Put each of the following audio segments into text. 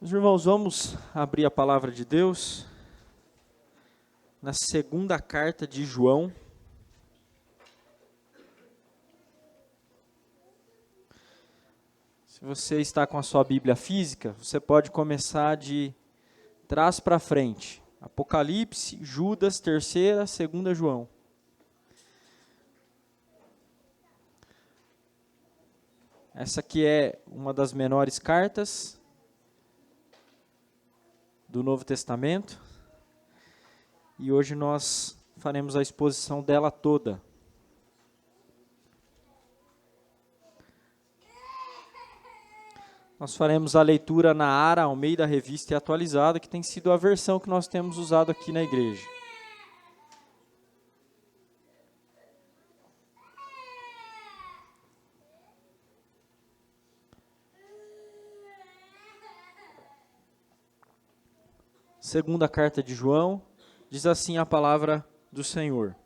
Meus irmãos, vamos abrir a palavra de Deus na segunda carta de João. Se você está com a sua Bíblia física, você pode começar de trás para frente. Apocalipse, Judas, terceira, segunda João. Essa aqui é uma das menores cartas do Novo Testamento. E hoje nós faremos a exposição dela toda. Nós faremos a leitura na ARA, Almeida Revista e Atualizada, que tem sido a versão que nós temos usado aqui na igreja. Segunda carta de João, diz assim a palavra do Senhor.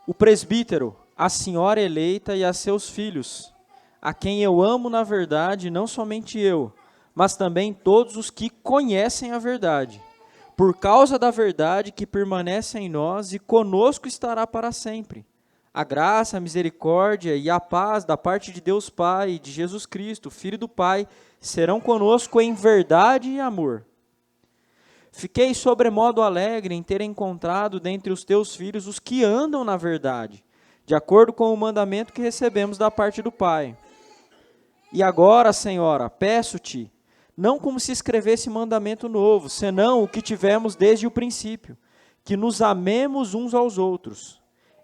O presbítero, a senhora eleita e a seus filhos, a quem eu amo na verdade, não somente eu, mas também todos os que conhecem a verdade, por causa da verdade que permanece em nós e conosco estará para sempre. A graça, a misericórdia e a paz da parte de Deus Pai e de Jesus Cristo, Filho do Pai, serão conosco em verdade e amor. Fiquei sobremodo alegre em ter encontrado dentre os teus filhos os que andam na verdade, de acordo com o mandamento que recebemos da parte do Pai. E agora, Senhora, peço-te, não como se escrevesse mandamento novo, senão o que tivemos desde o princípio, que nos amemos uns aos outros.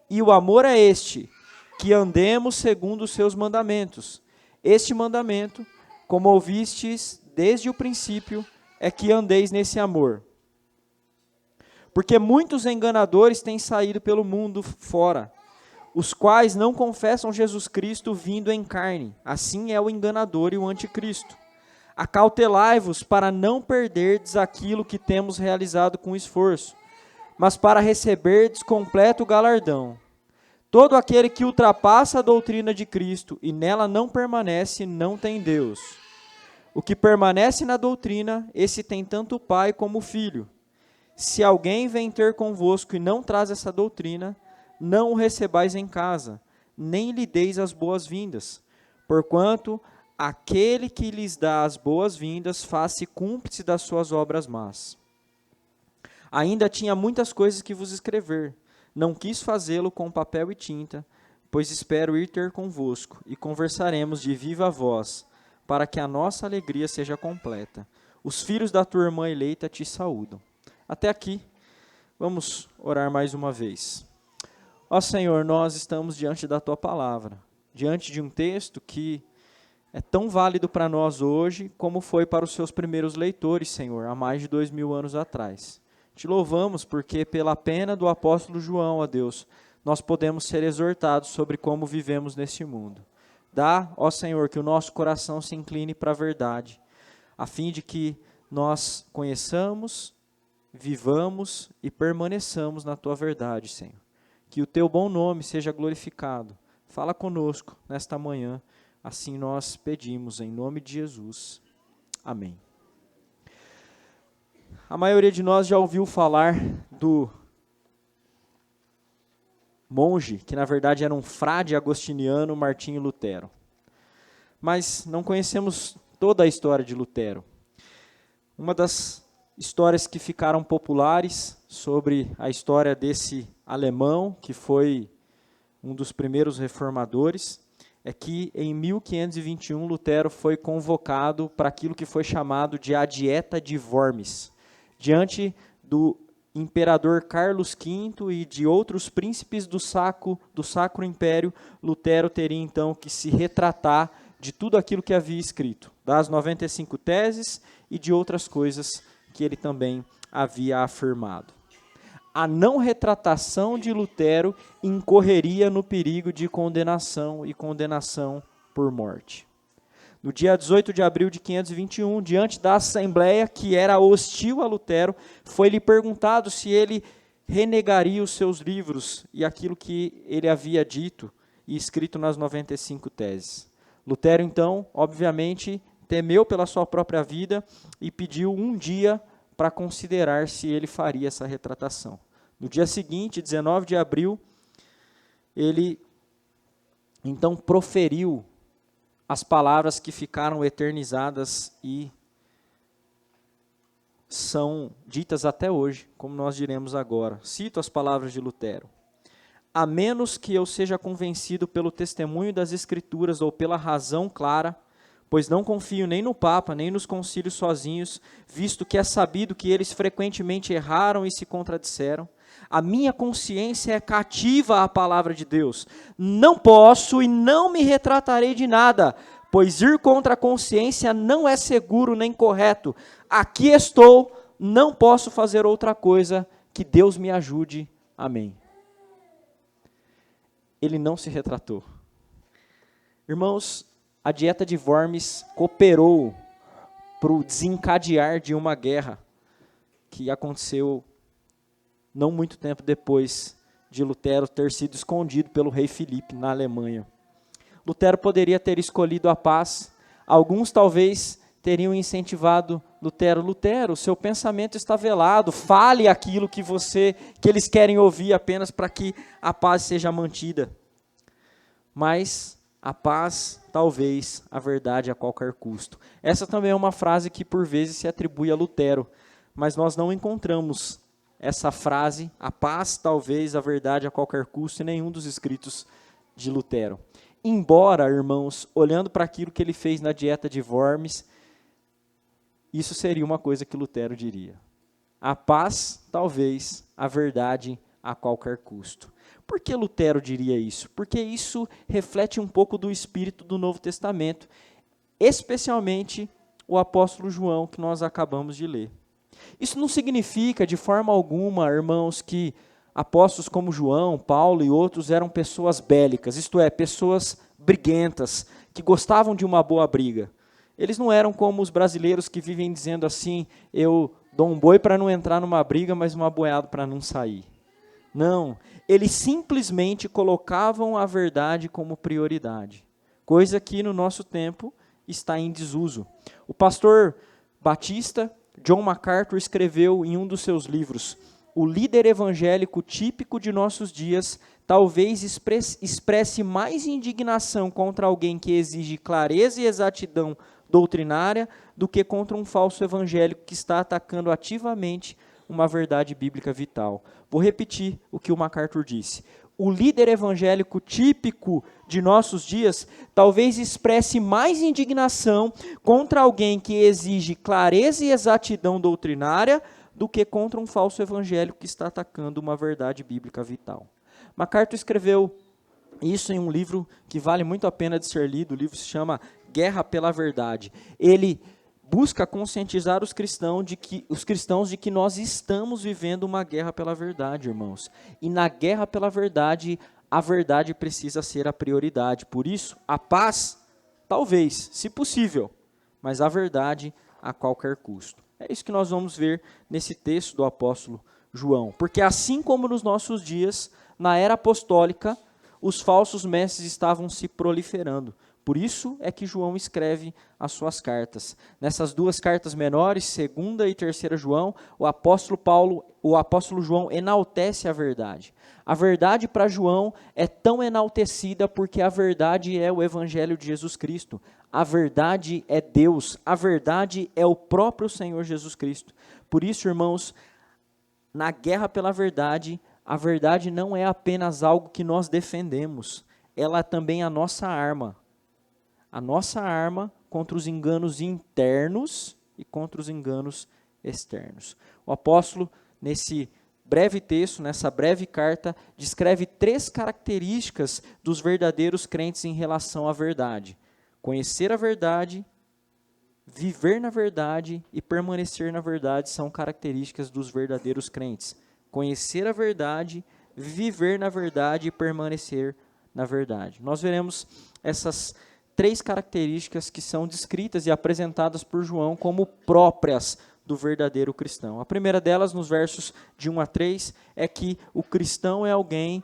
E o amor é este, que andemos segundo os seus mandamentos. Este mandamento, como ouvistes desde o princípio, é que andeis nesse amor. Porque muitos enganadores têm saído pelo mundo fora, os quais não confessam Jesus Cristo vindo em carne. Assim é o enganador e o anticristo. Acautelai-vos para não perderdes aquilo que temos realizado com esforço, mas para receberdes completo galardão. Todo aquele que ultrapassa a doutrina de Cristo e nela não permanece, não tem Deus. O que permanece na doutrina, esse tem tanto o Pai como o Filho. Se alguém vem ter convosco e não traz essa doutrina, não o recebais em casa, nem lhe deis as boas-vindas, porquanto aquele que lhes dá as boas-vindas faz-se cúmplice das suas obras más. Ainda tinha muitas coisas que vos escrever, não quis fazê-lo com papel e tinta, pois espero ir ter convosco, e conversaremos de viva voz, para que a nossa alegria seja completa. Os filhos da tua irmã eleita te saúdam. Até aqui, vamos orar mais uma vez. Ó Senhor, nós estamos diante da tua palavra, diante de um texto que é tão válido para nós hoje, como foi para os seus primeiros leitores, Senhor, há mais de 2000 anos atrás. Te louvamos porque pela pena do apóstolo João, ó Deus, nós podemos ser exortados sobre como vivemos neste mundo. Dá, ó Senhor, que o nosso coração se incline para a verdade, a fim de que nós conheçamos, vivamos e permaneçamos na tua verdade, Senhor. Que o teu bom nome seja glorificado. Fala conosco nesta manhã, assim nós pedimos em nome de Jesus. Amém. A maioria de nós já ouviu falar do monge, que na verdade era um frade agostiniano, Martinho Lutero. Mas não conhecemos toda a história de Lutero. Uma das histórias que ficaram populares sobre a história desse alemão, que foi um dos primeiros reformadores, é que em 1521 Lutero foi convocado para aquilo que foi chamado de a Dieta de Worms, diante do imperador Carlos V e de outros príncipes do Sacro Império. Lutero teria então que se retratar de tudo aquilo que havia escrito, das 95 teses e de outras coisas que ele também havia afirmado. A não retratação de Lutero incorreria no perigo de condenação e condenação por morte. No dia 18 de abril de 521, diante da assembleia que era hostil a Lutero, foi-lhe perguntado se ele renegaria os seus livros e aquilo que ele havia dito e escrito nas 95 teses. Lutero, então, obviamente, temeu pela sua própria vida e pediu um dia para considerar se ele faria essa retratação. No dia seguinte, 19 de abril, ele então proferiu as palavras que ficaram eternizadas e são ditas até hoje, como nós diremos agora. Cito as palavras de Lutero. A menos que eu seja convencido pelo testemunho das Escrituras ou pela razão clara, pois não confio nem no Papa, nem nos concílios sozinhos, visto que é sabido que eles frequentemente erraram e se contradisseram, a minha consciência é cativa à palavra de Deus. Não posso e não me retratarei de nada, pois ir contra a consciência não é seguro nem correto. Aqui estou, não posso fazer outra coisa, que Deus me ajude. Amém. Ele não se retratou. Irmãos, a dieta de Worms cooperou para o desencadear de uma guerra que aconteceu não muito tempo depois de Lutero ter sido escondido pelo rei Filipe na Alemanha. Lutero poderia ter escolhido a paz. Alguns talvez teriam incentivado Lutero. Lutero, seu pensamento está velado, fale aquilo que eles querem ouvir apenas para que a paz seja mantida. Mas a paz, talvez, a verdade a qualquer custo. Essa também é uma frase que por vezes se atribui a Lutero, mas nós não encontramos essa frase, a paz, talvez, a verdade a qualquer custo, em nenhum dos escritos de Lutero. Embora, irmãos, olhando para aquilo que ele fez na dieta de Worms, isso seria uma coisa que Lutero diria. A paz, talvez, a verdade a qualquer custo. Por que Lutero diria isso? Porque isso reflete um pouco do espírito do Novo Testamento, especialmente o apóstolo João, que nós acabamos de ler. Isso não significa, de forma alguma, irmãos, que apóstolos como João, Paulo e outros eram pessoas bélicas, isto é, pessoas briguentas, que gostavam de uma boa briga. Eles não eram como os brasileiros que vivem dizendo assim, eu dou um boi para não entrar numa briga, mas um aboiado para não sair. Não, eles simplesmente colocavam a verdade como prioridade, coisa que no nosso tempo está em desuso. O pastor batista John MacArthur escreveu em um dos seus livros, o líder evangélico típico de nossos dias talvez expresse mais indignação contra alguém que exige clareza e exatidão doutrinária do que contra um falso evangélico que está atacando ativamente uma verdade bíblica vital. Vou repetir o que o MacArthur disse. O líder evangélico típico de nossos dias talvez expresse mais indignação contra alguém que exige clareza e exatidão doutrinária do que contra um falso evangélico que está atacando uma verdade bíblica vital. MacArthur escreveu isso em um livro que vale muito a pena de ser lido. O livro se chama Guerra pela Verdade. Ele busca conscientizar os cristãos de que nós estamos vivendo uma guerra pela verdade, irmãos. E na guerra pela verdade, a verdade precisa ser a prioridade. Por isso, a paz, talvez, se possível, mas a verdade a qualquer custo. É isso que nós vamos ver nesse texto do apóstolo João. Porque assim como nos nossos dias, na era apostólica, os falsos mestres estavam se proliferando. Por isso é que João escreve as suas cartas. Nessas duas cartas menores, 2ª e 3ª João, o apóstolo João enaltece a verdade. A verdade para João é tão enaltecida porque a verdade é o evangelho de Jesus Cristo. A verdade é Deus, a verdade é o próprio Senhor Jesus Cristo. Por isso, irmãos, na guerra pela verdade, a verdade não é apenas algo que nós defendemos, ela é também a nossa arma. A nossa arma contra os enganos internos e contra os enganos externos. O apóstolo, nesse breve texto, nessa breve carta, descreve 3 características dos verdadeiros crentes em relação à verdade. Conhecer a verdade, viver na verdade e permanecer na verdade são características dos verdadeiros crentes. Conhecer a verdade, viver na verdade e permanecer na verdade. Nós veremos essas 3 características que são descritas e apresentadas por João como próprias do verdadeiro cristão. A primeira delas, nos versos de 1 a 3, é que o cristão é alguém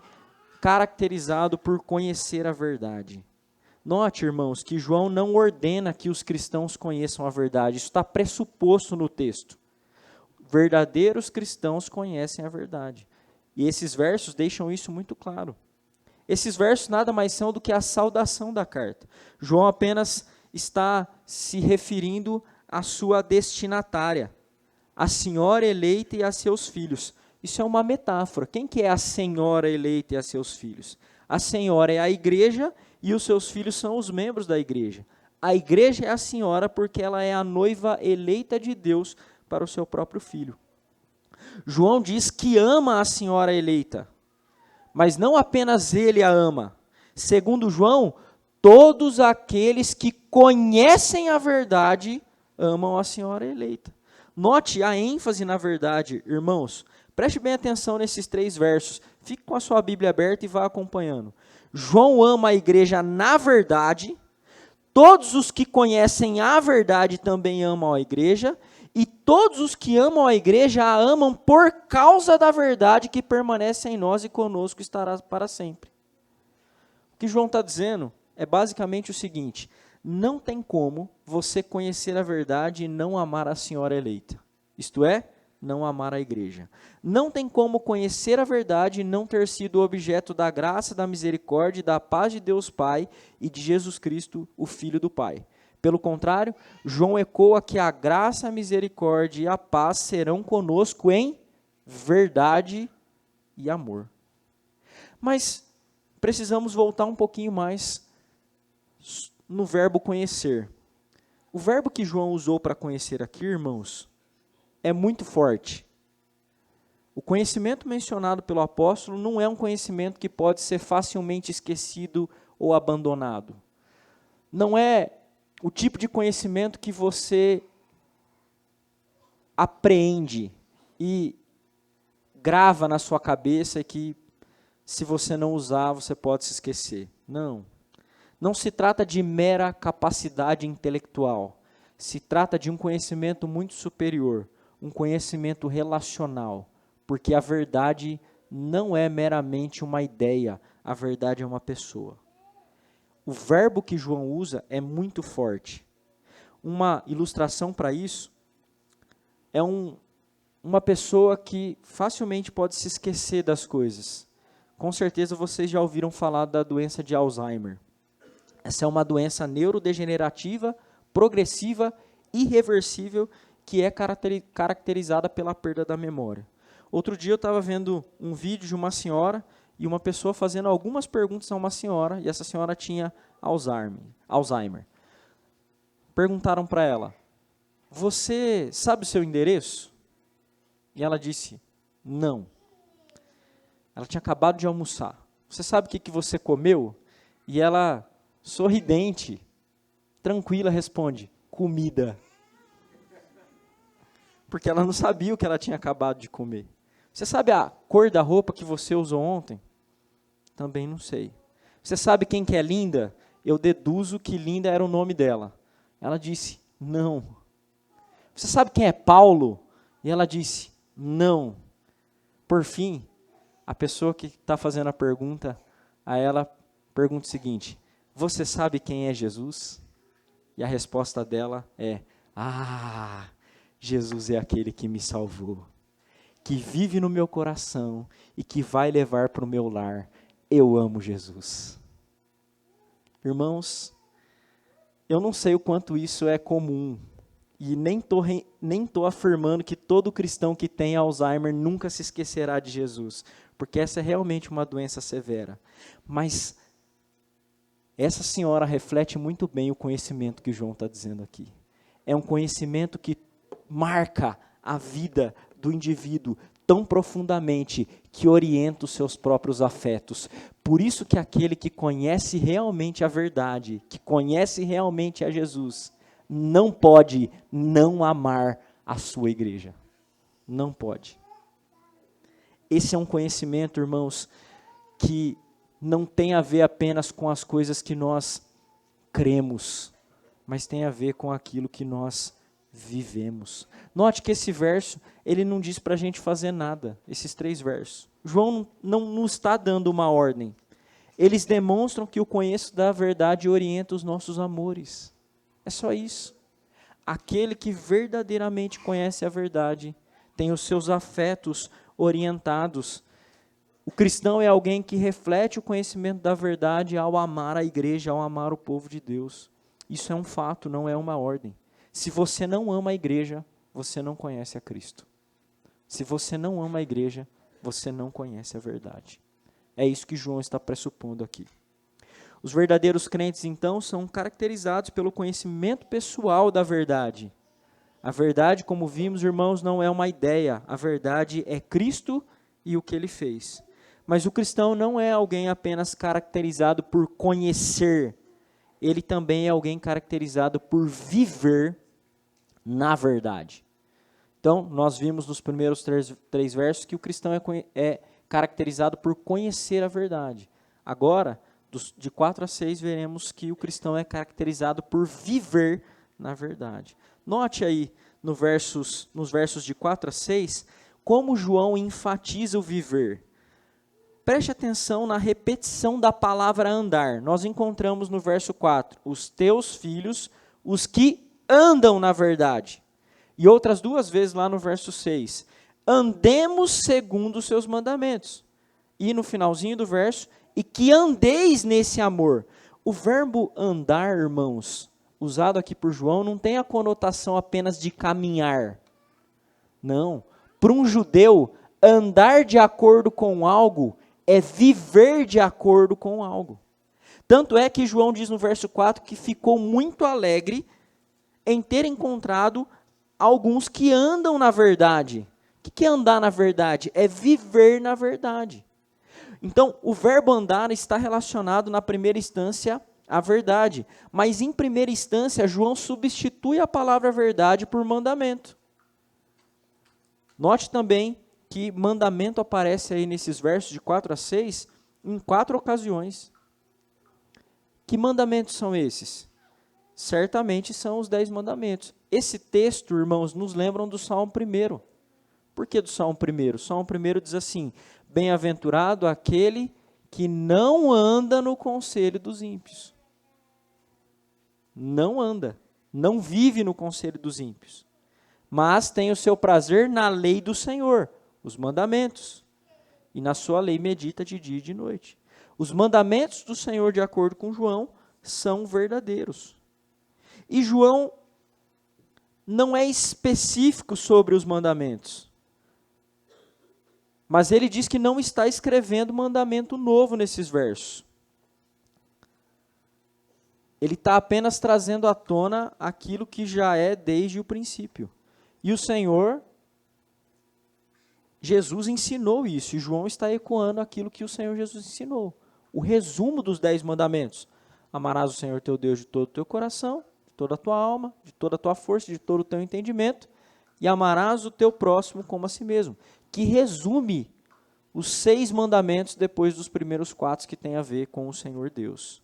caracterizado por conhecer a verdade. Note, irmãos, que João não ordena que os cristãos conheçam a verdade. Isso está pressuposto no texto. Verdadeiros cristãos conhecem a verdade. E esses versos deixam isso muito claro. Esses versos nada mais são do que a saudação da carta. João apenas está se referindo à sua destinatária, a senhora eleita e a seus filhos. Isso é uma metáfora. Quem que é a senhora eleita e a seus filhos? A senhora é a igreja e os seus filhos são os membros da igreja. A igreja é a senhora porque ela é a noiva eleita de Deus para o seu próprio filho. João diz que ama a senhora eleita, mas não apenas ele a ama. Segundo João, todos aqueles que conhecem a verdade amam a senhora eleita. Note a ênfase na verdade, irmãos. Preste bem atenção nesses 3 versos. Fique com a sua Bíblia aberta e vá acompanhando. João ama a igreja na verdade. Todos os que conhecem a verdade também amam a igreja. E todos os que amam a igreja a amam por causa da verdade que permanece em nós e conosco estará para sempre. O que João está dizendo é basicamente o seguinte: não tem como você conhecer a verdade e não amar a senhora eleita. Isto é, não amar a igreja. Não tem como conhecer a verdade e não ter sido objeto da graça, da misericórdia e da paz de Deus Pai e de Jesus Cristo, o Filho do Pai. Pelo contrário, João ecoa que a graça, a misericórdia e a paz serão conosco em verdade e amor. Mas precisamos voltar um pouquinho mais no verbo conhecer. O verbo que João usou para conhecer aqui, irmãos, é muito forte. O conhecimento mencionado pelo apóstolo não é um conhecimento que pode ser facilmente esquecido ou abandonado. Não é o tipo de conhecimento que você apreende e grava na sua cabeça e que, se você não usar, você pode se esquecer. Não. Não se trata de mera capacidade intelectual. Se trata de um conhecimento muito superior, um conhecimento relacional, porque a verdade não é meramente uma ideia, a verdade é uma pessoa. O verbo que João usa é muito forte. Uma ilustração para isso é uma pessoa que facilmente pode se esquecer das coisas. Com certeza vocês já ouviram falar da doença de Alzheimer. Essa é uma doença neurodegenerativa, progressiva, irreversível, que é caracterizada pela perda da memória. Outro dia eu estava vendo um vídeo de uma senhora e uma pessoa fazendo algumas perguntas a uma senhora, e essa senhora tinha Alzheimer. Perguntaram para ela: você sabe o seu endereço? E ela disse: não. Ela tinha acabado de almoçar. Você sabe o que você comeu? E ela, sorridente, tranquila, responde: comida. Porque ela não sabia o que ela tinha acabado de comer. Você sabe a cor da roupa que você usou ontem? Também não sei. Você sabe quem que é Linda? Eu deduzo que Linda era o nome dela. Ela disse: não. Você sabe quem é Paulo? E ela disse: não. Por fim, a pessoa que está fazendo a pergunta, a ela pergunta o seguinte: você sabe quem é Jesus? E a resposta dela é: Jesus é aquele que me salvou, que vive no meu coração e que vai levar para o meu lar. Eu amo Jesus. Irmãos, eu não sei o quanto isso é comum, e nem tô afirmando que todo cristão que tem Alzheimer nunca se esquecerá de Jesus, porque essa é realmente uma doença severa. Mas essa senhora reflete muito bem o conhecimento que João está dizendo aqui. É um conhecimento que marca a vida do indivíduo tão profundamente que orienta os seus próprios afetos. Por isso que aquele que conhece realmente a verdade, que conhece realmente a Jesus, não pode não amar a sua igreja. Não pode. Esse é um conhecimento, irmãos, que não tem a ver apenas com as coisas que nós cremos, mas tem a ver com aquilo que nós vivemos. Note que esse verso, ele não diz para a gente fazer nada, esses 3 versos. João não está dando uma ordem. Eles demonstram que o conheço da verdade orienta os nossos amores. É só isso. Aquele que verdadeiramente conhece a verdade tem os seus afetos orientados. O cristão é alguém que reflete o conhecimento da verdade ao amar a igreja, ao amar o povo de Deus. Isso é um fato, não é uma ordem. Se você não ama a igreja, você não conhece a Cristo. Se você não ama a igreja, você não conhece a verdade. É isso que João está pressupondo aqui. Os verdadeiros crentes, então, são caracterizados pelo conhecimento pessoal da verdade. A verdade, como vimos, irmãos, não é uma ideia. A verdade é Cristo e o que Ele fez. Mas o cristão não é alguém apenas caracterizado por conhecer. Ele também é alguém caracterizado por viver na verdade. Então, nós vimos nos primeiros três versos que o cristão é caracterizado por conhecer a verdade. Agora, de 4 a 6, veremos que o cristão é caracterizado por viver na verdade. Note aí, nos versos de 4 a 6, como João enfatiza o viver. Preste atenção na repetição da palavra andar. Nós encontramos no verso 4, os teus filhos, os que andam na verdade. E outras 2 vezes lá no verso 6, andemos segundo os seus mandamentos. E no finalzinho do verso, e que andeis nesse amor. O verbo andar, irmãos, usado aqui por João, não tem a conotação apenas de caminhar. Não. Para um judeu, andar de acordo com algo é viver de acordo com algo. Tanto é que João diz no verso 4 que ficou muito alegre em ter encontrado alguns que andam na verdade. O que é andar na verdade? É viver na verdade. Então, o verbo andar está relacionado, na primeira instância, à verdade. Mas, em primeira instância, João substitui a palavra verdade por mandamento. Note também que mandamento aparece aí nesses versos de 4 a 6 em 4 ocasiões. Que mandamentos são esses? Certamente são os 10 mandamentos. Esse texto, irmãos, nos lembram do Salmo 1. Por que do Salmo 1? O Salmo 1 diz assim: bem-aventurado aquele que não anda no conselho dos ímpios. Não anda, não vive no conselho dos ímpios, mas tem o seu prazer na lei do Senhor, os mandamentos, e na sua lei medita de dia e de noite. Os mandamentos do Senhor, de acordo com João, são verdadeiros. E João não é específico sobre os mandamentos, mas ele diz que não está escrevendo mandamento novo nesses versos. Ele está apenas trazendo à tona aquilo que já é desde o princípio. E o Senhor, Jesus ensinou isso, e João está ecoando aquilo que o Senhor Jesus ensinou. O resumo dos 10 mandamentos. Amarás o Senhor teu Deus de todo o teu coração, de toda a tua alma, de toda a tua força, de todo o teu entendimento, e amarás o teu próximo como a si mesmo. Que resume os 6 mandamentos depois dos primeiros 4 que tem a ver com o Senhor Deus.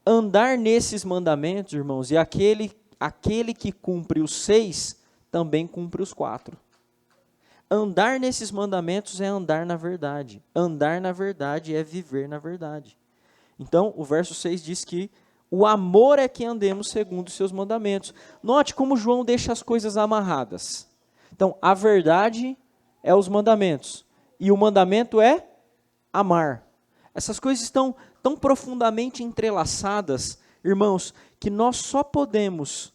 Andar nesses mandamentos, irmãos, e aquele que cumpre os 6, também cumpre os 4. Andar nesses mandamentos é andar na verdade. Andar na verdade é viver na verdade. Então, o verso 6 diz que o amor é que andemos segundo os seus mandamentos. Note como João deixa as coisas amarradas. Então, a verdade é os mandamentos. E o mandamento é amar. Essas coisas estão tão profundamente entrelaçadas, irmãos, que nós só podemos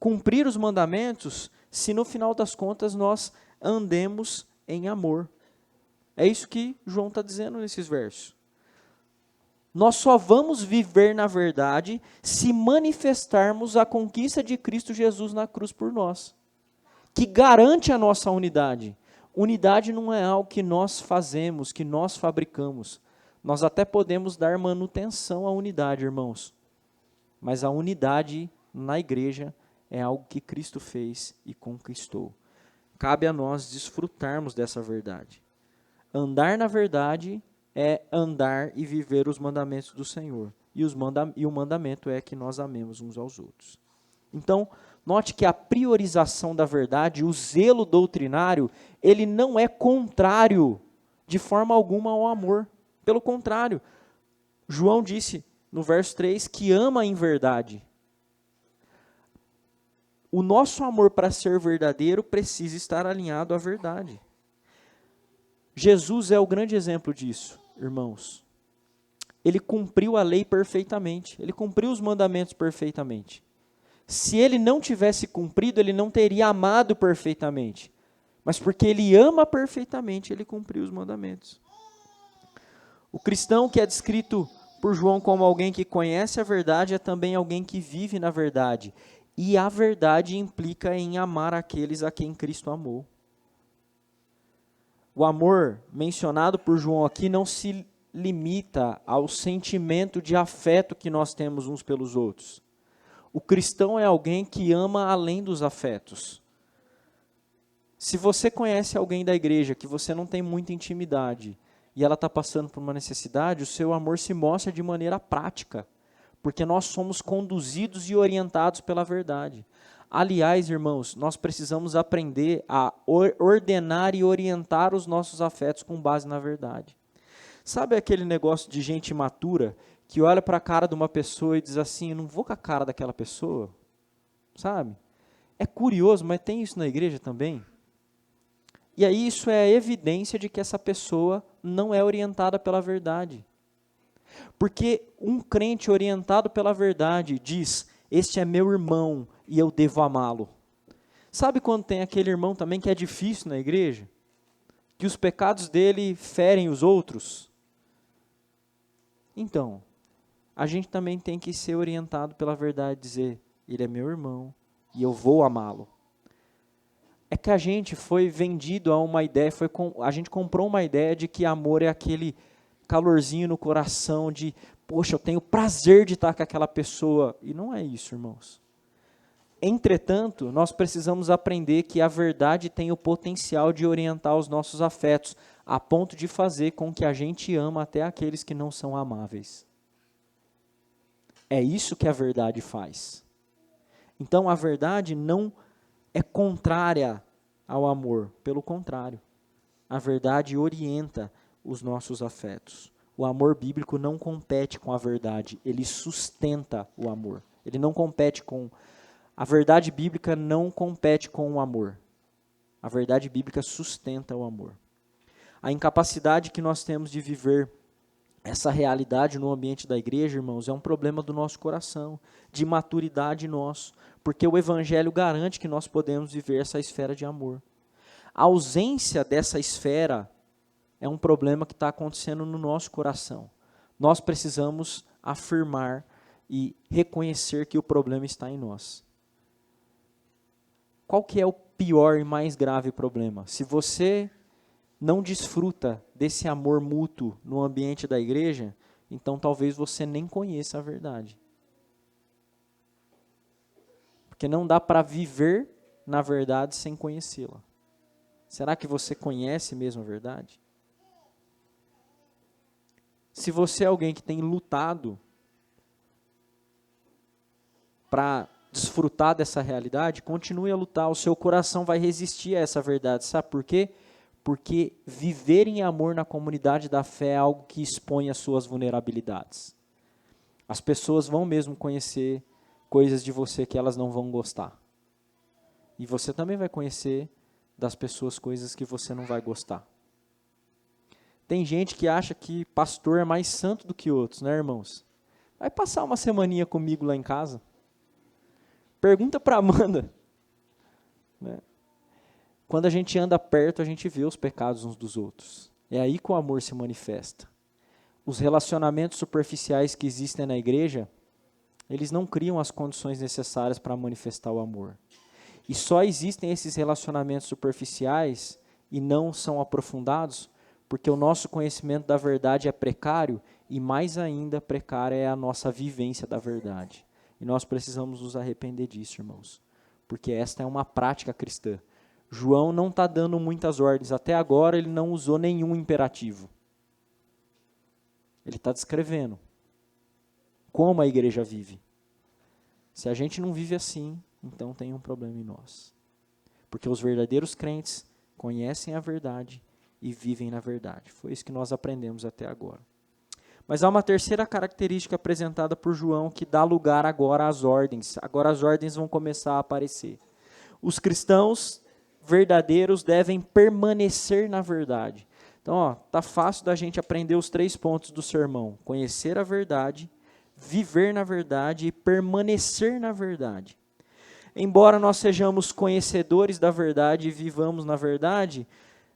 cumprir os mandamentos se no final das contas nós andemos em amor. É isso que João está dizendo nesses versos. Nós só vamos viver na verdade se manifestarmos a conquista de Cristo Jesus na cruz por nós, que garante a nossa unidade. Unidade não é algo que nós fazemos, que nós fabricamos. Nós até podemos dar manutenção à unidade, irmãos. Mas a unidade na igreja é algo que Cristo fez e conquistou. Cabe a nós desfrutarmos dessa verdade. Andar na verdade é andar e viver os mandamentos do Senhor. E o mandamento é que nós amemos uns aos outros. Então, note que a priorização da verdade, o zelo doutrinário, ele não é contrário de forma alguma ao amor. Pelo contrário, João disse no verso 3 que ama em verdade. O nosso amor para ser verdadeiro precisa estar alinhado à verdade. Jesus é o grande exemplo disso, irmãos. Ele cumpriu a lei perfeitamente, ele cumpriu os mandamentos perfeitamente. Se ele não tivesse cumprido, ele não teria amado perfeitamente. Mas porque ele ama perfeitamente, ele cumpriu os mandamentos. O cristão que é descrito por João como alguém que conhece a verdade é também alguém que vive na verdade. E a verdade implica em amar aqueles a quem Cristo amou. O amor mencionado por João aqui não se limita ao sentimento de afeto que nós temos uns pelos outros. O cristão é alguém que ama além dos afetos. Se você conhece alguém da igreja que você não tem muita intimidade e ela está passando por uma necessidade, o seu amor se mostra de maneira prática, porque nós somos conduzidos e orientados pela verdade. Aliás, irmãos, nós precisamos aprender a ordenar e orientar os nossos afetos com base na verdade. Sabe aquele negócio de gente imatura que olha para a cara de uma pessoa e diz assim, eu não vou com a cara daquela pessoa, sabe? É curioso, mas tem isso na igreja também. E aí isso é a evidência de que essa pessoa não é orientada pela verdade. Porque um crente orientado pela verdade diz, este é meu irmão e eu devo amá-lo. Sabe quando tem aquele irmão também que é difícil na igreja? Que os pecados dele ferem os outros? Então, a gente também tem que ser orientado pela verdade, dizer, ele é meu irmão e eu vou amá-lo. É que a gente foi vendido a uma ideia, a gente comprou uma ideia de que amor é aquele calorzinho no coração de, poxa, eu tenho prazer de estar com aquela pessoa. E não é isso, irmãos. Entretanto, nós precisamos aprender que a verdade tem o potencial de orientar os nossos afetos, a ponto de fazer com que a gente ama até aqueles que não são amáveis. É isso que a verdade faz. Então, a verdade não é contrária ao amor, pelo contrário. A verdade orienta os nossos afetos. O amor bíblico não compete com a verdade, ele sustenta o amor. Ele não compete com... A verdade bíblica não compete com o amor. A verdade bíblica sustenta o amor. A incapacidade que nós temos de viver essa realidade no ambiente da igreja, irmãos, é um problema do nosso coração, de maturidade nosso, porque o Evangelho garante que nós podemos viver essa esfera de amor. A ausência dessa esfera é um problema que está acontecendo no nosso coração. Nós precisamos afirmar e reconhecer que o problema está em nós. Qual que é o pior e mais grave problema? Se você não desfruta desse amor mútuo no ambiente da igreja, então talvez você nem conheça a verdade. Porque não dá para viver na verdade sem conhecê-la. Será que você conhece mesmo a verdade? Se você é alguém que tem lutado para desfrutar dessa realidade, continue a lutar, o seu coração vai resistir a essa verdade. Sabe por quê? Porque viver em amor na comunidade da fé é algo que expõe as suas vulnerabilidades. As pessoas vão mesmo conhecer coisas de você que elas não vão gostar. E você também vai conhecer das pessoas coisas que você não vai gostar. Tem gente que acha que pastor é mais santo do que outros, né, irmãos? Vai passar uma semaninha comigo lá em casa. Pergunta para Amanda. Né? Quando a gente anda perto, a gente vê os pecados uns dos outros. É aí que o amor se manifesta. Os relacionamentos superficiais que existem na igreja, eles não criam as condições necessárias para manifestar o amor. E só existem esses relacionamentos superficiais e não são aprofundados porque o nosso conhecimento da verdade é precário e mais ainda precária é a nossa vivência da verdade. E nós precisamos nos arrepender disso, irmãos, porque esta é uma prática cristã. João não está dando muitas ordens. Até agora ele não usou nenhum imperativo. Ele está descrevendo como a igreja vive. Se a gente não vive assim, então tem um problema em nós. Porque os verdadeiros crentes conhecem a verdade e vivem na verdade. Foi isso que nós aprendemos até agora. Mas há uma terceira característica apresentada por João que dá lugar agora às ordens. Agora as ordens vão começar a aparecer. Os cristãos verdadeiros devem permanecer na verdade. Então, tá fácil da gente aprender os 3 pontos do sermão: conhecer a verdade, viver na verdade e permanecer na verdade. Embora nós sejamos conhecedores da verdade e vivamos na verdade,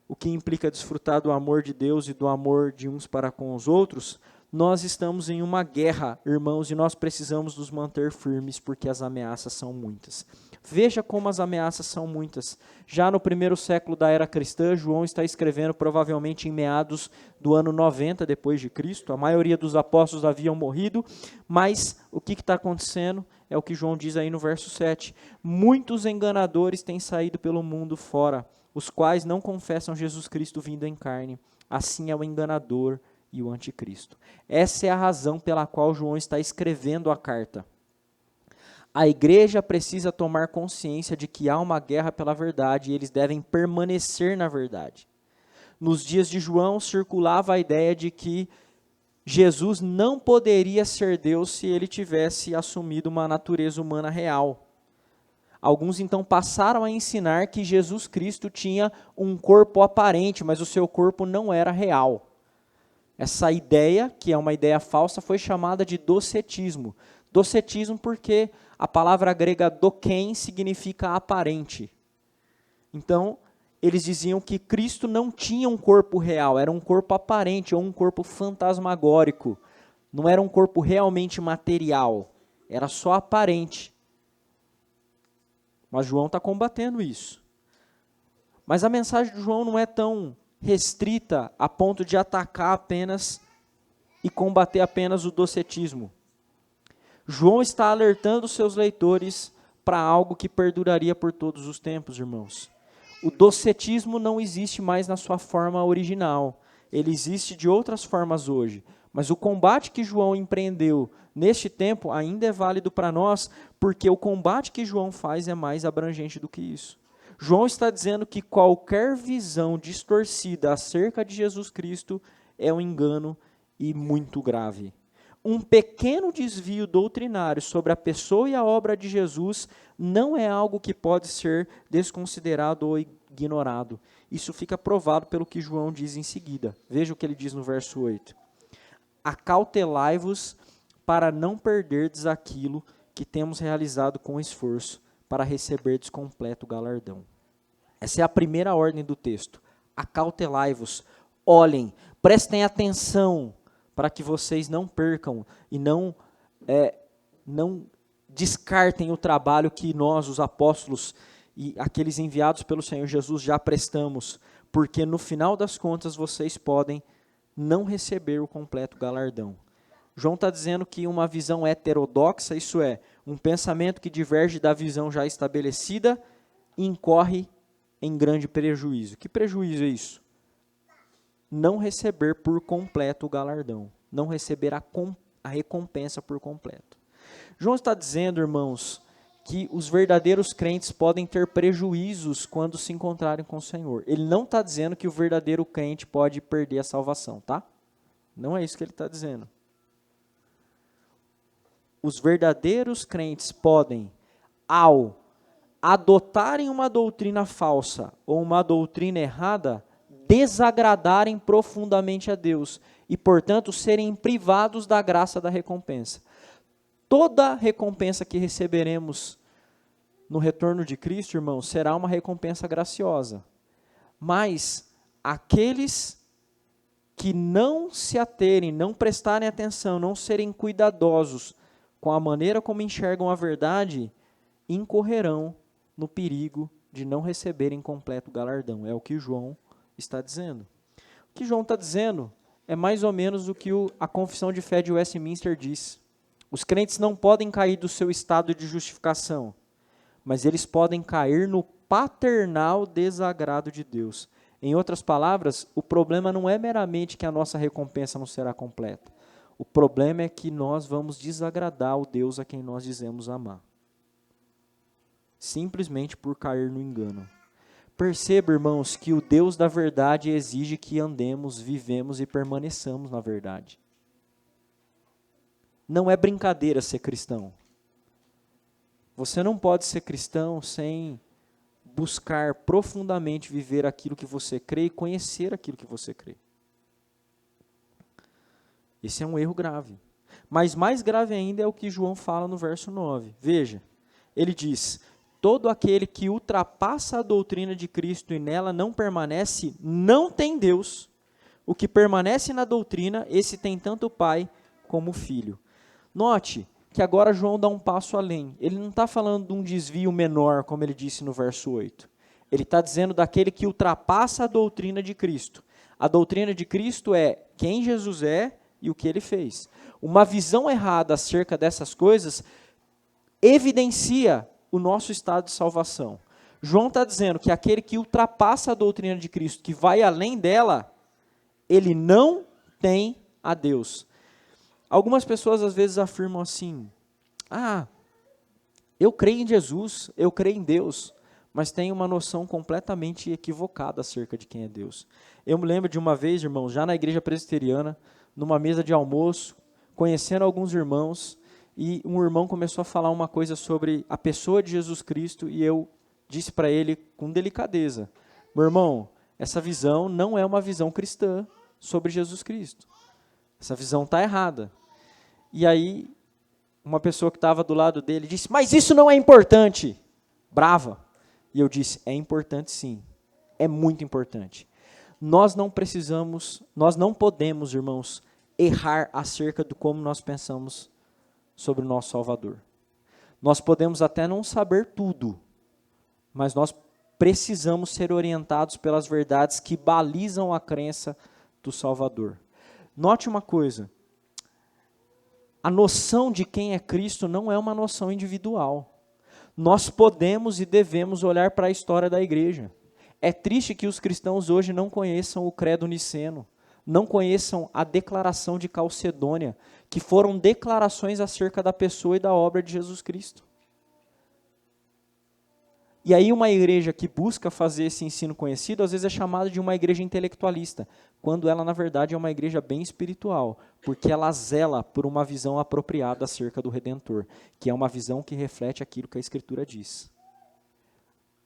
o que implica desfrutar do amor de Deus e do amor de uns para com os outros, nós estamos em uma guerra, irmãos, e nós precisamos nos manter firmes porque as ameaças são muitas. Veja como as ameaças são muitas. Já no primeiro século da era cristã, João está escrevendo provavelmente em meados do ano 90 depois de Cristo. A maioria dos apóstolos haviam morrido, mas o que está acontecendo é o que João diz aí no verso 7. Muitos enganadores têm saído pelo mundo fora, os quais não confessam Jesus Cristo vindo em carne. Assim é o enganador e o anticristo. Essa é a razão pela qual João está escrevendo a carta. A igreja precisa tomar consciência de que há uma guerra pela verdade e eles devem permanecer na verdade. Nos dias de João circulava a ideia de que Jesus não poderia ser Deus se ele tivesse assumido uma natureza humana real. Alguns então passaram a ensinar que Jesus Cristo tinha um corpo aparente, mas o seu corpo não era real. Essa ideia, que é uma ideia falsa, foi chamada de docetismo. Docetismo porque a palavra grega doken significa aparente. Então, eles diziam que Cristo não tinha um corpo real, era um corpo aparente ou um corpo fantasmagórico. Não era um corpo realmente material, era só aparente. Mas João está combatendo isso. Mas a mensagem de João não é tão restrita a ponto de atacar apenas e combater apenas o docetismo. João está alertando seus leitores para algo que perduraria por todos os tempos, irmãos. O docetismo não existe mais na sua forma original. Ele existe de outras formas hoje. Mas o combate que João empreendeu neste tempo ainda é válido para nós, porque o combate que João faz é mais abrangente do que isso. João está dizendo que qualquer visão distorcida acerca de Jesus Cristo é um engano e muito grave. Um pequeno desvio doutrinário sobre a pessoa e a obra de Jesus não é algo que pode ser desconsiderado ou ignorado. Isso fica provado pelo que João diz em seguida. Veja o que ele diz no verso 8. Acautelai-vos para não perderdes aquilo que temos realizado com esforço, para receberdes completo galardão. Essa é a primeira ordem do texto. Acautelai-vos, olhem, prestem atenção, para que vocês não percam e não descartem o trabalho que nós, os apóstolos e aqueles enviados pelo Senhor Jesus, já prestamos, porque no final das contas vocês podem não receber o completo galardão. João está dizendo que uma visão heterodoxa, isso é, um pensamento que diverge da visão já estabelecida, incorre em grande prejuízo. Que prejuízo é isso? Não receber por completo o galardão, não receber a recompensa por completo. João está dizendo, irmãos, que os verdadeiros crentes podem ter prejuízos quando se encontrarem com o Senhor. Ele não está dizendo que o verdadeiro crente pode perder a salvação, tá? Não é isso que ele está dizendo. Os verdadeiros crentes podem, ao adotarem uma doutrina falsa ou uma doutrina errada, desagradarem profundamente a Deus e, portanto, serem privados da graça da recompensa. Toda recompensa que receberemos no retorno de Cristo, irmãos, será uma recompensa graciosa. Mas aqueles que não se aterem, não prestarem atenção, não serem cuidadosos com a maneira como enxergam a verdade, incorrerão no perigo de não receberem completo galardão. É o que João está dizendo. O que João está dizendo é mais ou menos o que a Confissão de Fé de Westminster diz. Os crentes não podem cair do seu estado de justificação, mas eles podem cair no paternal desagrado de Deus. Em outras palavras, o problema não é meramente que a nossa recompensa não será completa. O problema é que nós vamos desagradar o Deus a quem nós dizemos amar. Simplesmente por cair no engano. Perceba, irmãos, que o Deus da verdade exige que andemos, vivemos e permaneçamos na verdade. Não é brincadeira ser cristão. Você não pode ser cristão sem buscar profundamente viver aquilo que você crê e conhecer aquilo que você crê. Esse é um erro grave. Mas mais grave ainda é o que João fala no verso 9. Veja, ele diz: todo aquele que ultrapassa a doutrina de Cristo e nela não permanece, não tem Deus. O que permanece na doutrina, esse tem tanto o Pai como o Filho. Note que agora João dá um passo além. Ele não está falando de um desvio menor, como ele disse no verso 8. Ele está dizendo daquele que ultrapassa a doutrina de Cristo. A doutrina de Cristo é quem Jesus é e o que ele fez. Uma visão errada acerca dessas coisas evidencia o nosso estado de salvação. João está dizendo que aquele que ultrapassa a doutrina de Cristo, que vai além dela, ele não tem a Deus. Algumas pessoas às vezes afirmam assim: eu creio em Jesus, eu creio em Deus, mas tem uma noção completamente equivocada acerca de quem é Deus. Eu me lembro de uma vez, irmãos, já na igreja presbiteriana, numa mesa de almoço, conhecendo alguns irmãos, e um irmão começou a falar uma coisa sobre a pessoa de Jesus Cristo, e eu disse para ele com delicadeza: meu irmão, essa visão não é uma visão cristã sobre Jesus Cristo. Essa visão está errada. E aí, uma pessoa que estava do lado dele disse: mas isso não é importante. Brava. E eu disse: é importante sim. É muito importante. Nós não podemos, irmãos, errar acerca de como nós pensamos sobre o nosso Salvador. Nós podemos até não saber tudo, mas nós precisamos ser orientados pelas verdades que balizam a crença do Salvador. Note uma coisa: a noção de quem é Cristo não é uma noção individual. Nós podemos e devemos olhar para a história da igreja. É triste que os cristãos hoje não conheçam o credo niceno, não conheçam a declaração de Calcedônia, que foram declarações acerca da pessoa e da obra de Jesus Cristo. E aí uma igreja que busca fazer esse ensino conhecido, às vezes é chamada de uma igreja intelectualista, quando ela na verdade é uma igreja bem espiritual, porque ela zela por uma visão apropriada acerca do Redentor, que é uma visão que reflete aquilo que a Escritura diz.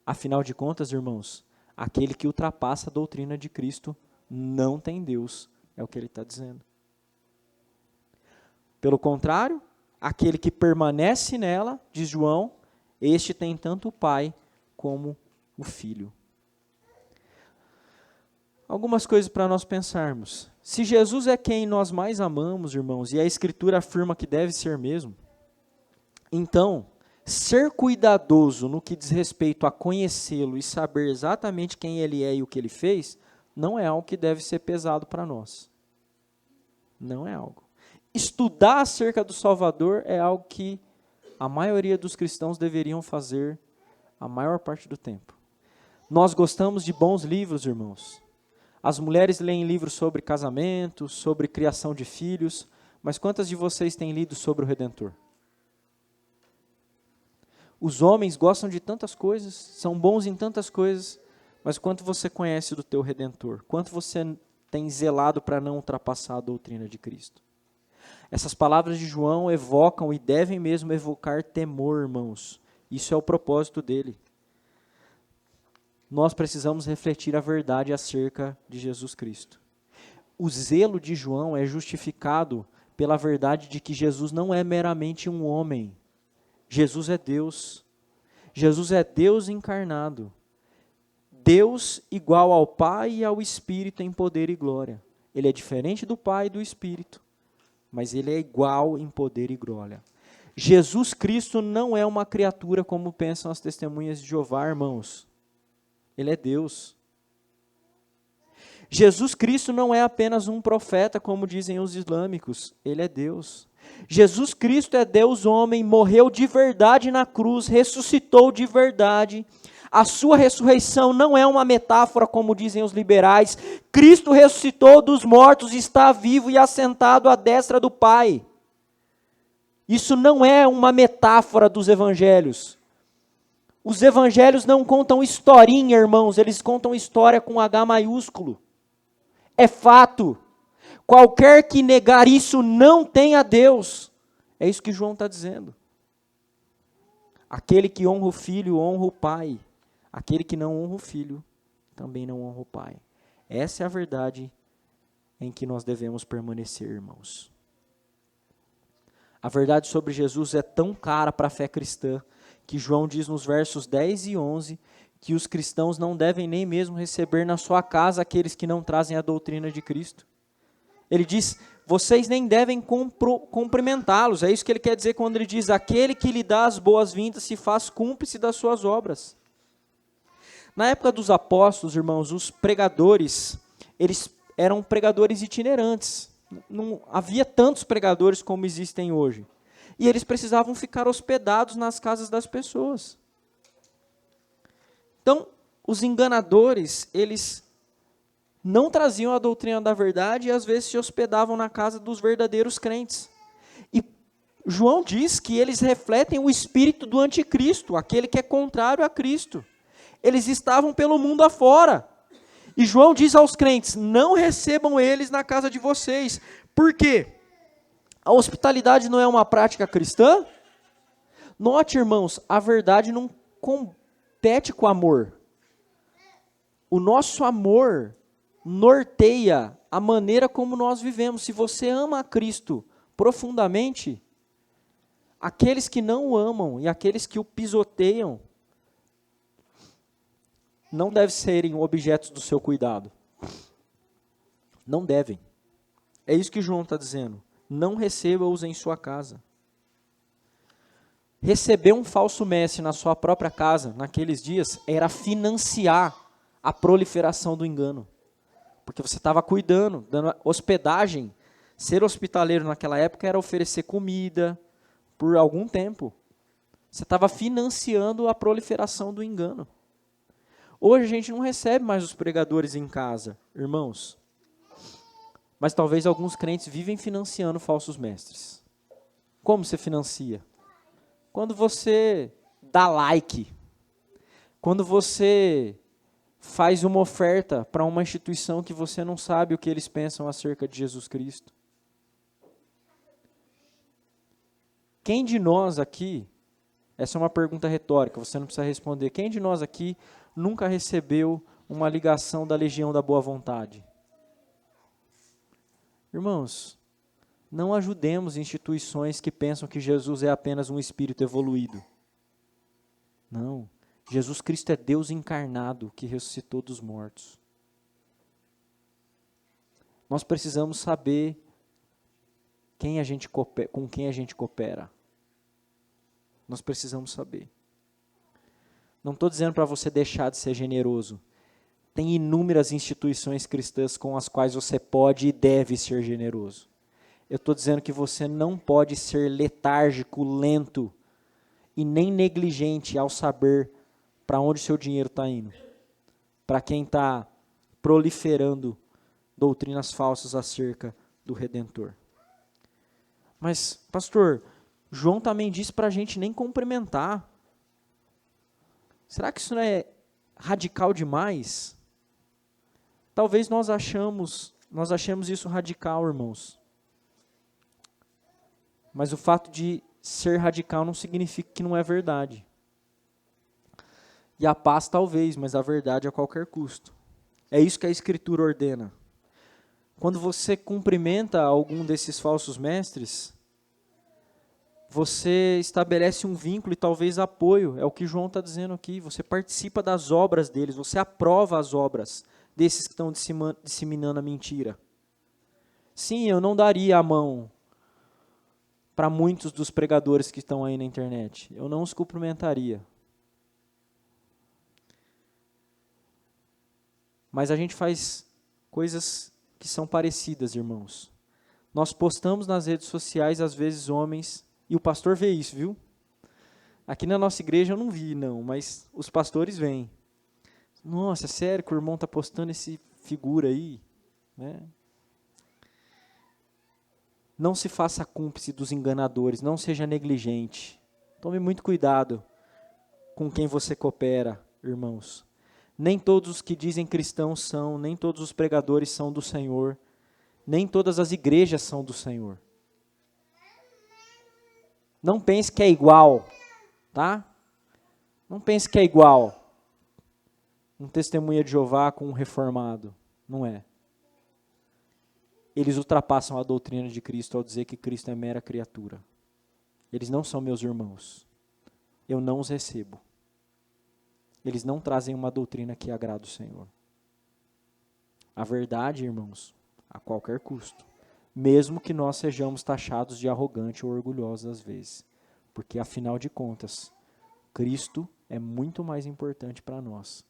Afinal de contas, irmãos, aquele que ultrapassa a doutrina de Cristo não tem Deus, é o que ele está dizendo. Pelo contrário, aquele que permanece nela, diz João, este tem tanto o Pai como o Filho. Algumas coisas para nós pensarmos. Se Jesus é quem nós mais amamos, irmãos, e a Escritura afirma que deve ser mesmo, então, ser cuidadoso no que diz respeito a conhecê-lo e saber exatamente quem ele é e o que ele fez, não é algo que deve ser pesado para nós. Não é algo. Estudar acerca do Salvador é algo que a maioria dos cristãos deveriam fazer a maior parte do tempo. Nós gostamos de bons livros, irmãos. As mulheres leem livros sobre casamento, sobre criação de filhos, mas quantas de vocês têm lido sobre o Redentor? Os homens gostam de tantas coisas, são bons em tantas coisas, mas quanto você conhece do teu Redentor? Quanto você tem zelado para não ultrapassar a doutrina de Cristo? Essas palavras de João evocam e devem mesmo evocar temor, irmãos. Isso é o propósito dele. Nós precisamos refletir a verdade acerca de Jesus Cristo. O zelo de João é justificado pela verdade de que Jesus não é meramente um homem. Jesus é Deus. Jesus é Deus encarnado. Deus igual ao Pai e ao Espírito em poder e glória. Ele é diferente do Pai e do Espírito, mas ele é igual em poder e glória. Jesus Cristo não é uma criatura como pensam as testemunhas de Jeová, irmãos. Ele é Deus. Jesus Cristo não é apenas um profeta, como dizem os islâmicos. Ele é Deus. Jesus Cristo é Deus homem, morreu de verdade na cruz, ressuscitou de verdade. A sua ressurreição não é uma metáfora, como dizem os liberais. Cristo ressuscitou dos mortos, está vivo e assentado à destra do Pai. Isso não é uma metáfora dos evangelhos. Os evangelhos não contam historinha, irmãos, eles contam história com H maiúsculo. É fato. Qualquer que negar isso não tem a Deus. É isso que João está dizendo. Aquele que honra o filho, honra o pai. Aquele que não honra o filho, também não honra o pai. Essa é a verdade em que nós devemos permanecer, irmãos. A verdade sobre Jesus é tão cara para a fé cristã, que João diz nos versos 10 e 11, que os cristãos não devem nem mesmo receber na sua casa aqueles que não trazem a doutrina de Cristo. Ele diz, vocês nem devem cumprimentá-los. É isso que ele quer dizer quando ele diz, aquele que lhe dá as boas-vindas se faz cúmplice das suas obras. Na época dos apóstolos, irmãos, os pregadores, eles eram pregadores itinerantes. Não havia tantos pregadores como existem hoje. E eles precisavam ficar hospedados nas casas das pessoas. Então, os enganadores, eles não traziam a doutrina da verdade e às vezes se hospedavam na casa dos verdadeiros crentes. E João diz que eles refletem o espírito do anticristo, aquele que é contrário a Cristo. Eles estavam pelo mundo afora. E João diz aos crentes, não recebam eles na casa de vocês. Por quê? A hospitalidade não é uma prática cristã? Note, irmãos, a verdade não compete com o amor. O nosso amor norteia a maneira como nós vivemos. Se você ama a Cristo profundamente, aqueles que não o amam e aqueles que o pisoteiam, não devem serem objetos do seu cuidado. Não devem. É isso que João está dizendo. Não receba-os em sua casa. Receber um falso mestre na sua própria casa, naqueles dias, era financiar a proliferação do engano. Porque você estava cuidando, dando hospedagem. Ser hospitaleiro naquela época era oferecer comida por algum tempo. Você estava financiando a proliferação do engano. Hoje a gente não recebe mais os pregadores em casa, irmãos. Mas talvez alguns crentes vivem financiando falsos mestres. Como você financia? Quando você dá like. Quando você faz uma oferta para uma instituição que você não sabe o que eles pensam acerca de Jesus Cristo. Quem de nós aqui, essa é uma pergunta retórica, você não precisa responder, quem de nós aqui nunca recebeu uma ligação da Legião da Boa Vontade? Irmãos, não ajudemos instituições que pensam que Jesus é apenas um espírito evoluído. Não. Jesus Cristo é Deus encarnado que ressuscitou dos mortos. Nós precisamos saber com quem a gente coopera. Nós precisamos saber. Não estou dizendo para você deixar de ser generoso. Tem inúmeras instituições cristãs com as quais você pode e deve ser generoso. Eu estou dizendo que você não pode ser letárgico, lento e nem negligente ao saber para onde seu dinheiro está indo. Para quem está proliferando doutrinas falsas acerca do Redentor. Mas, pastor, João também disse para a gente nem cumprimentar. Será que isso não é radical demais? Talvez nós achemos isso radical, irmãos. Mas o fato de ser radical não significa que não é verdade. E a paz talvez, mas a verdade a qualquer custo. É isso que a Escritura ordena. Quando você cumprimenta algum desses falsos mestres, você estabelece um vínculo e talvez apoio. É o que João está dizendo aqui. Você participa das obras deles, você aprova as obras desses que estão disseminando a mentira. Sim, eu não daria a mão para muitos dos pregadores que estão aí na internet. Eu não os cumprimentaria. Mas a gente faz coisas que são parecidas, irmãos. Nós postamos nas redes sociais, às vezes, homens, e o pastor vê isso, viu? Aqui na nossa igreja eu não vi, não, mas os pastores veem. Nossa, é sério que o irmão está postando esse figura aí? Né? Não se faça cúmplice dos enganadores, não seja negligente. Tome muito cuidado com quem você coopera, irmãos. Nem todos os que dizem cristãos são, nem todos os pregadores são do Senhor, nem todas as igrejas são do Senhor. Não pense que é igual, tá? Não pense que é igual um testemunha de Jeová com um reformado. Não é. Eles ultrapassam a doutrina de Cristo ao dizer que Cristo é mera criatura. Eles não são meus irmãos. Eu não os recebo. Eles não trazem uma doutrina que agrada o Senhor. A verdade, irmãos, a qualquer custo. Mesmo que nós sejamos taxados de arrogante ou orgulhosos às vezes. Porque, afinal de contas, Cristo é muito mais importante para nós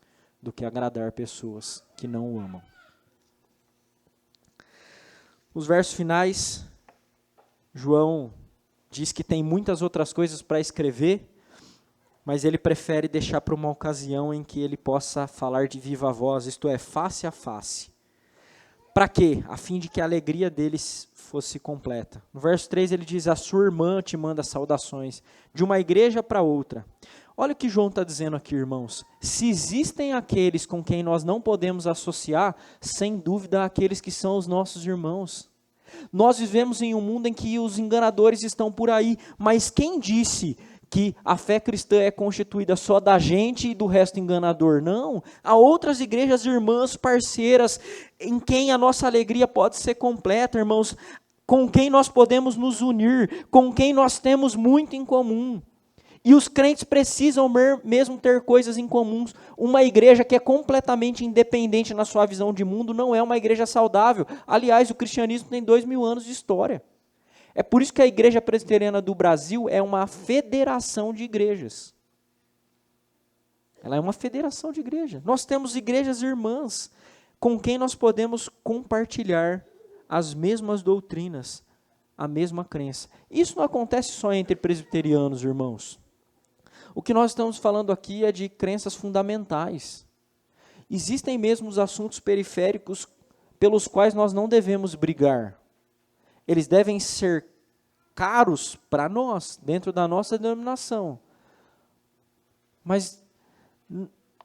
do que agradar pessoas que não o amam. Os versos finais, João diz que tem muitas outras coisas para escrever, mas ele prefere deixar para uma ocasião em que ele possa falar de viva voz, isto é, face a face. Para quê? A fim de que a alegria deles fosse completa. No verso 3 ele diz, a sua irmã te manda saudações, de uma igreja para outra. Olha o que João está dizendo aqui, irmãos. Se existem aqueles com quem nós não podemos associar, sem dúvida aqueles que são os nossos irmãos. Nós vivemos em um mundo em que os enganadores estão por aí, mas quem disse que a fé cristã é constituída só da gente e do resto enganador? Não, há outras igrejas irmãs, parceiras, em quem a nossa alegria pode ser completa, irmãos, com quem nós podemos nos unir, com quem nós temos muito em comum. E os crentes precisam mesmo ter coisas em comuns. Uma igreja que é completamente independente na sua visão de mundo não é uma igreja saudável. Aliás, o cristianismo tem 2000 anos de história. É por isso que a Igreja Presbiteriana do Brasil é uma federação de igrejas. Ela é uma federação de igrejas. Nós temos igrejas irmãs com quem nós podemos compartilhar as mesmas doutrinas, a mesma crença. Isso não acontece só entre presbiterianos, irmãos. O que nós estamos falando aqui é de crenças fundamentais. Existem mesmo os assuntos periféricos pelos quais nós não devemos brigar. Eles devem ser caros para nós, dentro da nossa denominação. Mas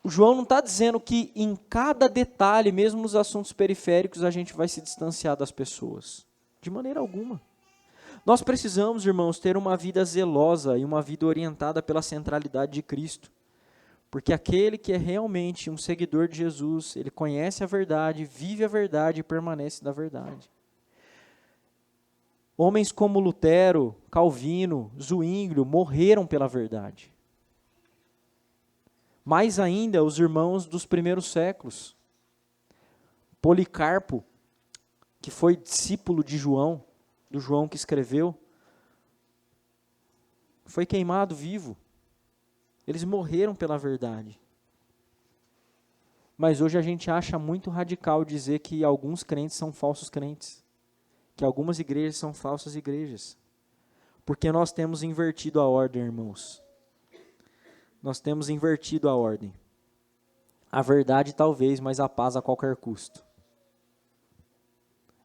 João não está dizendo que em cada detalhe, mesmo nos assuntos periféricos, a gente vai se distanciar das pessoas. De maneira alguma. Nós precisamos, irmãos, ter uma vida zelosa e uma vida orientada pela centralidade de Cristo. Porque aquele que é realmente um seguidor de Jesus, ele conhece a verdade, vive a verdade e permanece na verdade. Homens como Lutero, Calvino, Zwinglio morreram pela verdade. Mais ainda, os irmãos dos primeiros séculos. Policarpo, que foi discípulo de João, do João que escreveu, foi queimado vivo. Eles morreram pela verdade. Mas hoje a gente acha muito radical dizer que alguns crentes são falsos crentes. Que algumas igrejas são falsas igrejas. Porque nós temos invertido a ordem, irmãos. Nós temos invertido a ordem. A verdade talvez, mas a paz a qualquer custo.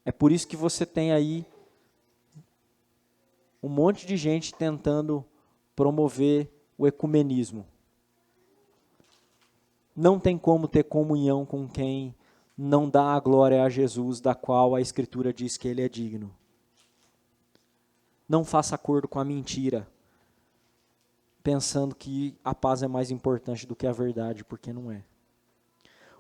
É por isso que você tem aí um monte de gente tentando promover o ecumenismo. Não tem como ter comunhão com quem não dá a glória a Jesus, da qual a Escritura diz que ele é digno. Não faça acordo com a mentira, pensando que a paz é mais importante do que a verdade, porque não é.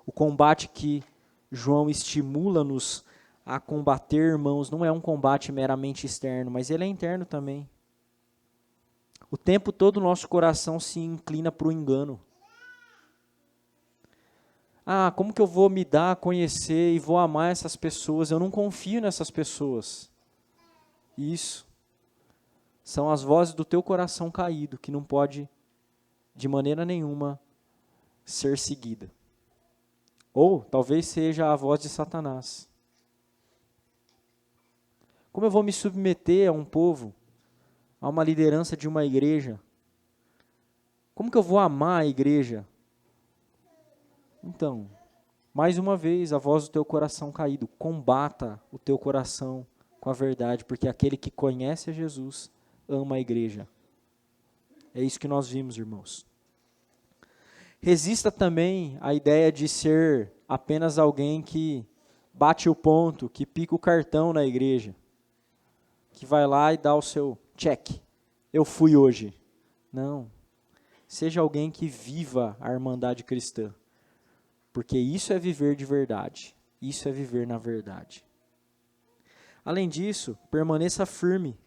O combate que João estimula-nos a combater, irmãos, não é um combate meramente externo, mas ele é interno também. O tempo todo o nosso coração se inclina para o engano. Ah, como que eu vou me dar a conhecer e vou amar essas pessoas? Eu não confio nessas pessoas. Isso. São as vozes do teu coração caído, que não pode, de maneira nenhuma, ser seguida. Ou, talvez seja a voz de Satanás. Como eu vou me submeter a um povo, a uma liderança de uma igreja? Como que eu vou amar a igreja? Então, mais uma vez, a voz do teu coração caído, combata o teu coração com a verdade, porque aquele que conhece a Jesus ama a igreja. É isso que nós vimos, irmãos. Resista também à ideia de ser apenas alguém que bate o ponto, que pica o cartão na igreja, que vai lá e dá o seu check. Eu fui hoje. Não. Seja alguém que viva a irmandade cristã. Porque isso é viver de verdade. Isso é viver na verdade. Além disso, permaneça firme,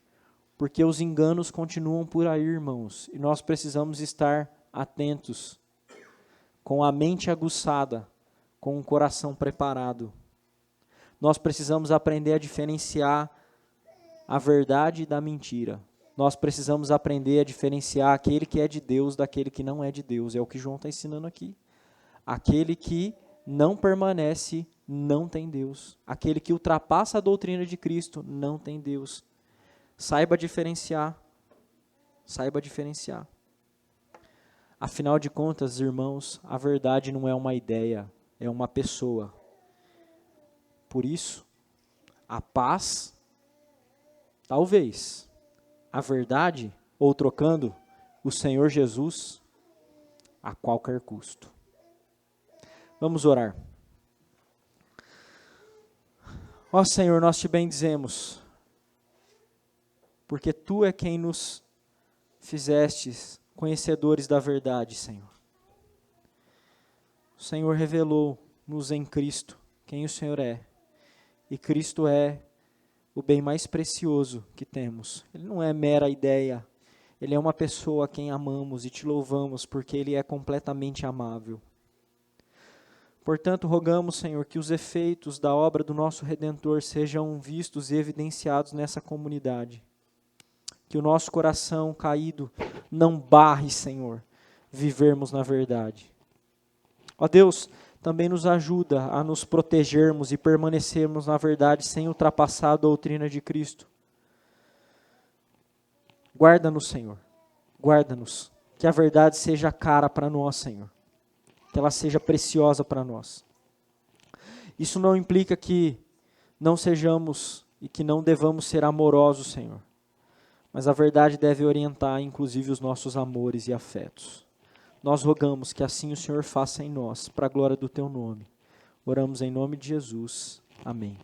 porque os enganos continuam por aí, irmãos. E nós precisamos estar atentos, com a mente aguçada, com o coração preparado. Nós precisamos aprender a diferenciar a verdade da mentira. Nós precisamos aprender a diferenciar aquele que é de Deus daquele que não é de Deus. É o que João está ensinando aqui. Aquele que não permanece, não tem Deus. Aquele que ultrapassa a doutrina de Cristo, não tem Deus. Saiba diferenciar. Saiba diferenciar. Afinal de contas, irmãos, a verdade não é uma ideia, é uma pessoa. Por isso, a paz, talvez, a verdade, ou trocando, o Senhor Jesus, a qualquer custo. Vamos orar. Ó Senhor, nós te bendizemos, porque Tu é quem nos fizestes conhecedores da verdade, Senhor. O Senhor revelou-nos em Cristo quem o Senhor é. E Cristo é o bem mais precioso que temos. Ele não é mera ideia. Ele é uma pessoa a quem amamos e te louvamos porque Ele é completamente amável. Portanto, rogamos, Senhor, que os efeitos da obra do nosso Redentor sejam vistos e evidenciados nessa comunidade. Que o nosso coração caído não barre, Senhor, vivermos na verdade. Ó Deus, também nos ajuda a nos protegermos e permanecermos na verdade sem ultrapassar a doutrina de Cristo. Guarda-nos, Senhor, guarda-nos. Que a verdade seja cara para nós, Senhor. Que ela seja preciosa para nós. Isso não implica que não sejamos e que não devamos ser amorosos, Senhor. Mas a verdade deve orientar, inclusive, os nossos amores e afetos. Nós rogamos que assim o Senhor faça em nós, para a glória do Teu nome. Oramos em nome de Jesus. Amém.